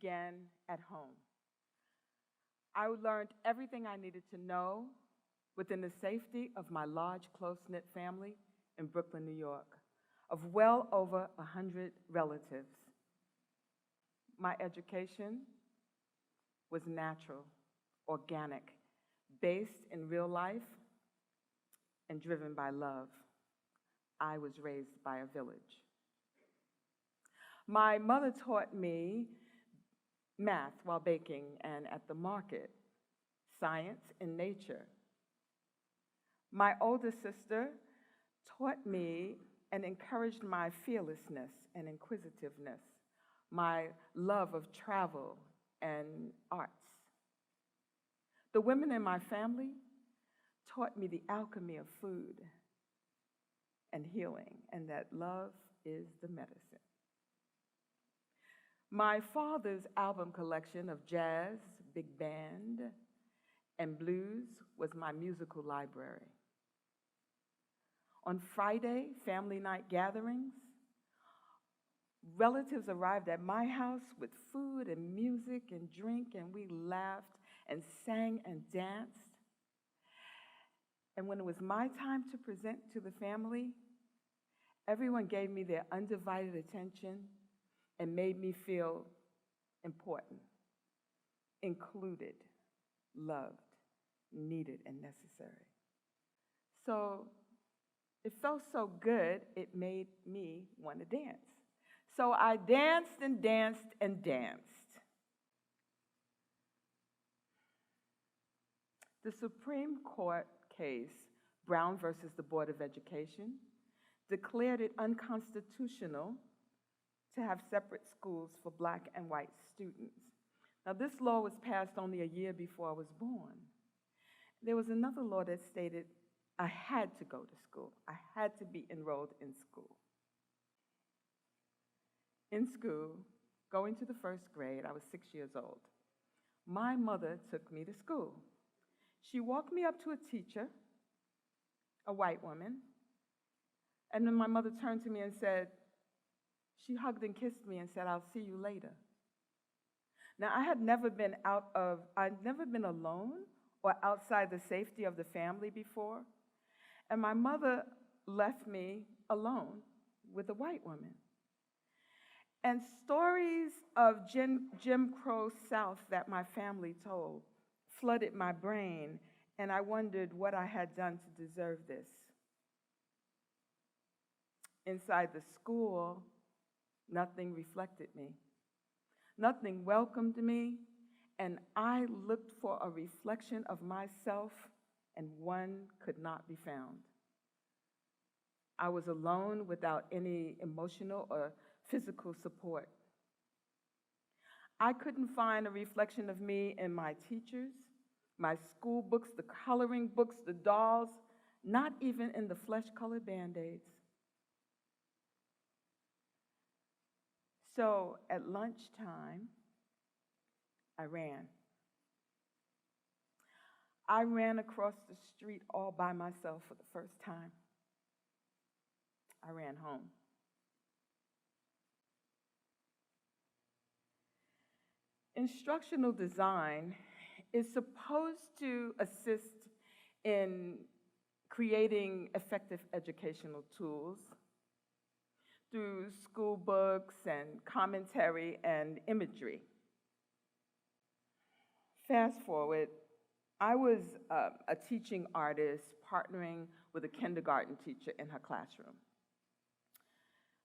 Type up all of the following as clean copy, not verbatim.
began at home. I learned everything I needed to know within the safety of my large, close-knit family in Brooklyn, New York, of well over 100 relatives. My education was natural, organic, based in real life, and driven by love. I was raised by a village. My mother taught me math while baking and at the market, science and nature. My older sister taught me and encouraged my fearlessness and inquisitiveness, my love of travel and arts. The women in my family taught me the alchemy of food and healing, and that love is the medicine. My father's album collection of jazz, big band, and blues was my musical library. On Friday, family night gatherings, relatives arrived at my house with food and music and drink, and we laughed and sang and danced. And when it was my time to present to the family, everyone gave me their undivided attention and made me feel important, included, loved, needed, and necessary. So it felt so good, it made me want to dance. So I danced and danced and danced. The Supreme Court case, Brown versus the Board of Education, declared it unconstitutional to have separate schools for Black and white students. Now, this law was passed only a year before I was born. There was another law that stated I had to go to school. I had to be enrolled in school. In school, going to the first grade, I was 6 years old. My mother took me to school. She walked me up to a teacher, a white woman, and then my mother turned to me and said, she hugged and kissed me and said, "I'll see you later." Now, I'd never been alone or outside the safety of the family before, and my mother left me alone with a white woman. And stories of Jim Crow South that my family told flooded my brain, and I wondered what I had done to deserve this. Inside the school, nothing reflected me. Nothing welcomed me, and I looked for a reflection of myself, and one could not be found. I was alone without any emotional or physical support. I couldn't find a reflection of me in my teachers, my school books, the coloring books, the dolls, not even in the flesh-colored Band-Aids. So at lunchtime, I ran. I ran across the street all by myself for the first time. I ran home. Instructional design is supposed to assist in creating effective educational tools through school books and commentary and imagery. Fast forward, I was a teaching artist partnering with a kindergarten teacher in her classroom.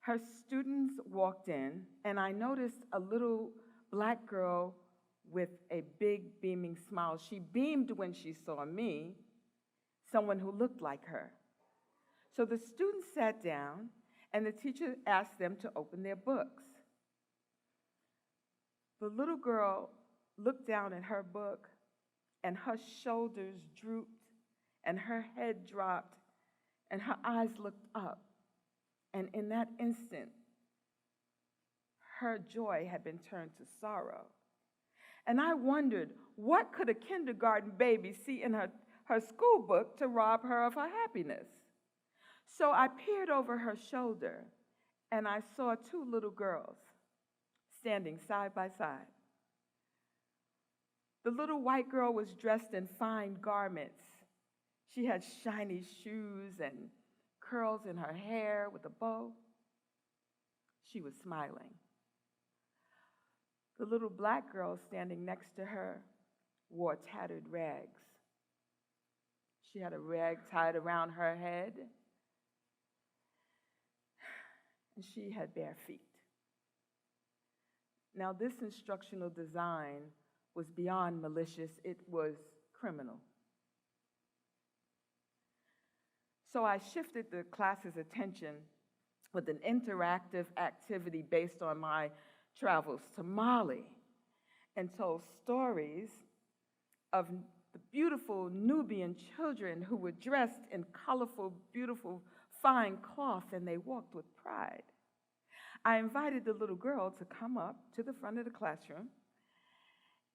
Her students walked in, and I noticed a little Black girl with a big beaming smile. She beamed when she saw me, someone who looked like her. So the students sat down, and the teacher asked them to open their books. The little girl looked down at her book, and her shoulders drooped, and her head dropped, and her eyes looked up. And in that instant, her joy had been turned to sorrow. And I wondered, what could a kindergarten baby see in her school book to rob her of her happiness? So I peered over her shoulder, and I saw two little girls standing side by side. The little white girl was dressed in fine garments. She had shiny shoes and curls in her hair with a bow. She was smiling. The little black girl standing next to her wore tattered rags. She had a rag tied around her head, and she had bare feet. Now, this instructional design was beyond malicious, it was criminal. So I shifted the class's attention with an interactive activity based on my travels to Mali and told stories of the beautiful Nubian children who were dressed in colorful, beautiful, fine cloth, and they walked with pride. I invited the little girl to come up to the front of the classroom,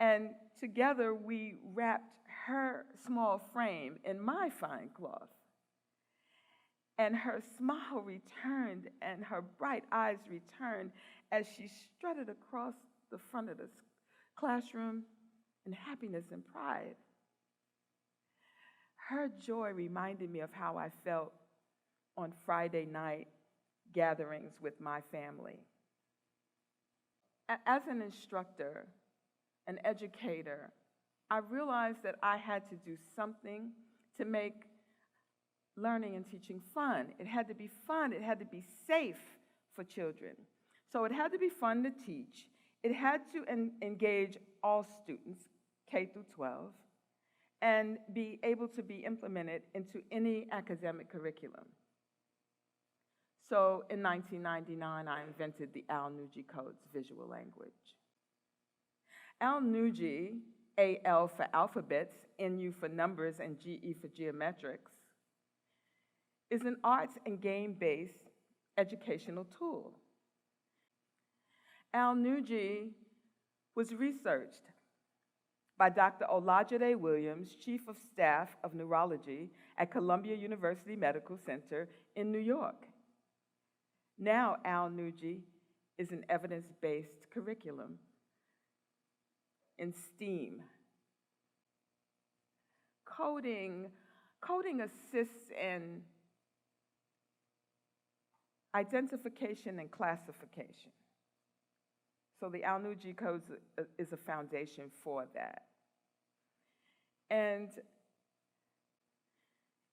and together we wrapped her small frame in my fine cloth. And her smile returned and her bright eyes returned as she strutted across the front of the classroom in happiness and pride. Her joy reminded me of how I felt on Friday night gatherings with my family. As an instructor, an educator, I realized that I had to do something to make learning and teaching fun. It had to be fun. It had to be safe for children. So it had to be fun to teach. It had to engage all students, K through 12, and be able to be implemented into any academic curriculum. So in 1999, I invented the Al-Nuji Code's visual language. Al-Nuji, A-L for alphabets, N-U for numbers, and G-E for geometrics, is an arts and game-based educational tool. Al-Nuji was researched by Dr. Olajide Williams, Chief of Staff of Neurology at Columbia University Medical Center in New York. Now Al-Nuji is an evidence-based curriculum in STEAM. Coding assists in identification and classification. So the Al-Nuji Code is a foundation for that. And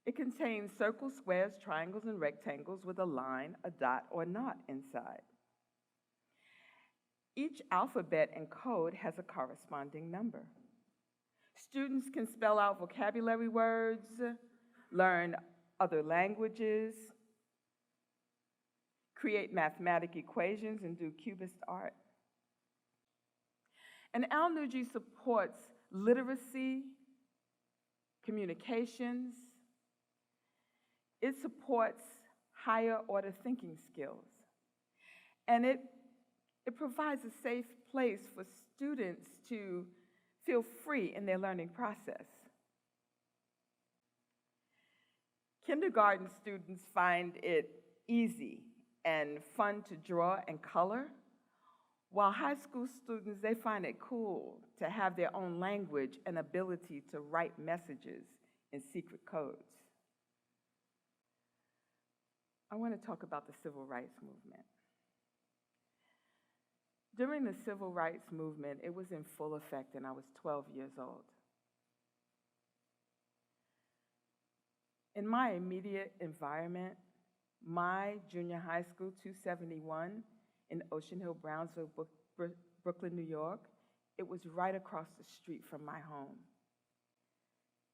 it contains circles, squares, triangles, and rectangles with a line, a dot, or not inside. Each alphabet and code has a corresponding number. Students can spell out vocabulary words, learn other languages, create mathematical equations, and do cubist art. And Al-Nuji supports literacy, communications. It supports higher order thinking skills. And it provides a safe place for students to feel free in their learning process. Kindergarten students find it easy and fun to draw and color, while high school students, they find it cool to have their own language and ability to write messages in secret codes. I want to talk about the civil rights movement. During the civil rights movement, it was in full effect, and I was 12 years old. In my immediate environment, my junior high school, 271, in Ocean Hill, Brownsville, Brooklyn, New York, it was right across the street from my home.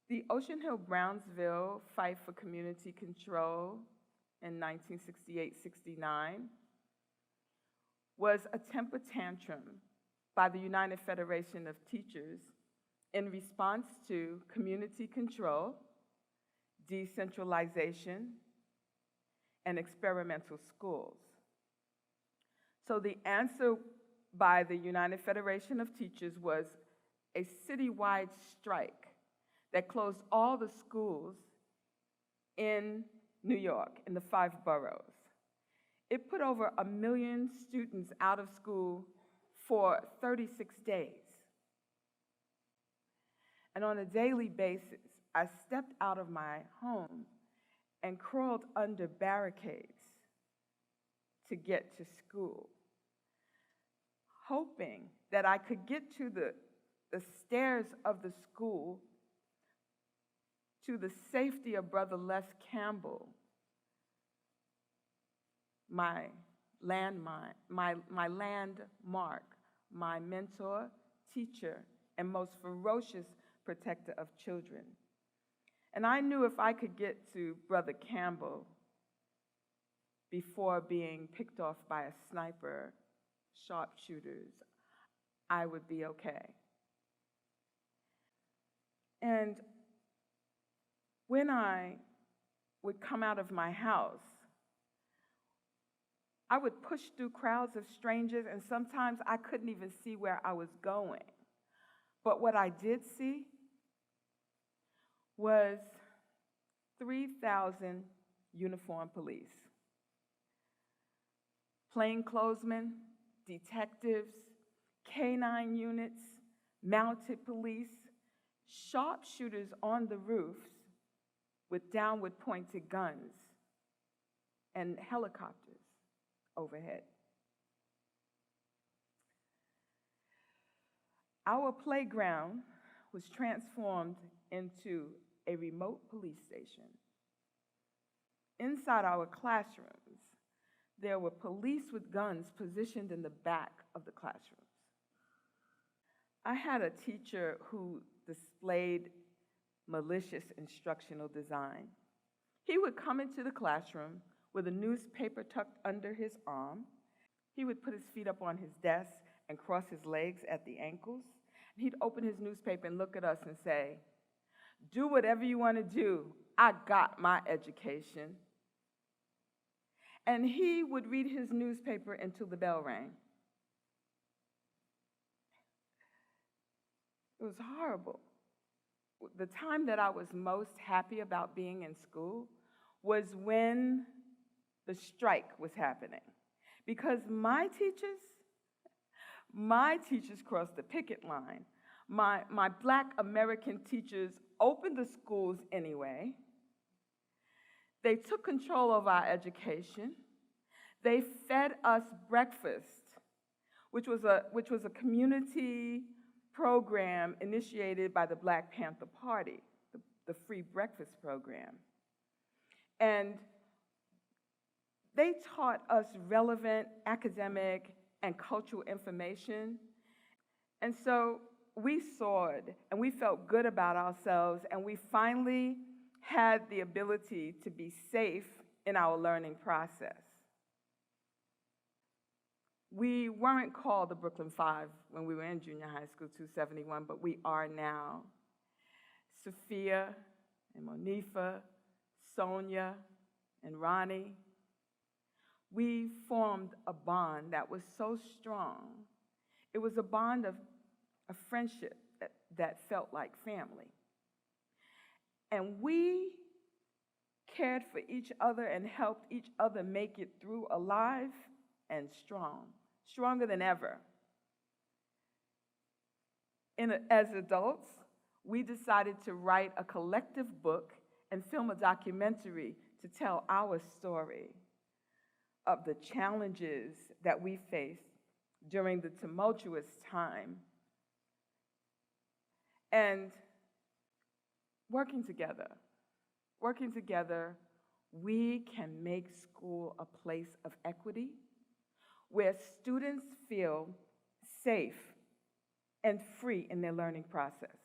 The Ocean Hill, Brownsville fight for community control in 1968-69 was a temper tantrum by the United Federation of Teachers in response to community control, decentralization, and experimental schools. So the answer by the United Federation of Teachers was a citywide strike that closed all the schools in New York, in the 5 boroughs. It put over 1 million students out of school for 36 days. And on a daily basis, I stepped out of my home and crawled under barricades to get to school, hoping that I could get to the stairs of the school, to the safety of Brother Les Campbell, my landmark, my mentor, teacher, and most ferocious protector of children. And I knew if I could get to Brother Campbell before being picked off by a sniper, sharpshooters, I would be okay. And when I would come out of my house, I would push through crowds of strangers, and sometimes I couldn't even see where I was going. But what I did see was 3,000 uniformed police, plainclothesmen, detectives, canine units, mounted police, sharpshooters on the roofs with downward pointed guns, and helicopters overhead. Our playground was transformed into a remote police station. Inside our classrooms, there were police with guns positioned in the back of the classrooms. I had a teacher who displayed malicious instructional design. He would come into the classroom with a newspaper tucked under his arm. He would put his feet up on his desk and cross his legs at the ankles. He'd open his newspaper and look at us and say, "Do whatever you want to do. I got my education." And he would read his newspaper until the bell rang. It was horrible. The time that I was most happy about being in school was when the strike was happening. Because my teachers crossed the picket line. My Black American teachers opened the schools anyway. They took control of our education. They fed us breakfast, which was a community program initiated by the Black Panther Party, the free breakfast program. And they taught us relevant academic and cultural information. And so we soared, and we felt good about ourselves, and we finally had the ability to be safe in our learning process. We weren't called the Brooklyn Five when we were in junior high school, 271, but we are now. Sophia and Monifa, Sonia and Ronnie, we formed a bond that was so strong. It was a bond of friendship that felt like family. And we cared for each other and helped each other make it through alive and strong, stronger than ever. As adults, we decided to write a collective book and film a documentary to tell our story of the challenges that we faced during the tumultuous time. And working together, we can make school a place of equity where students feel safe and free in their learning process.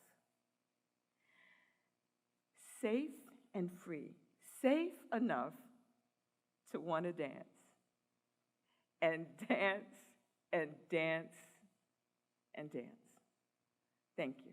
Safe and free, safe enough to want to dance, and dance, and dance, and dance. Thank you.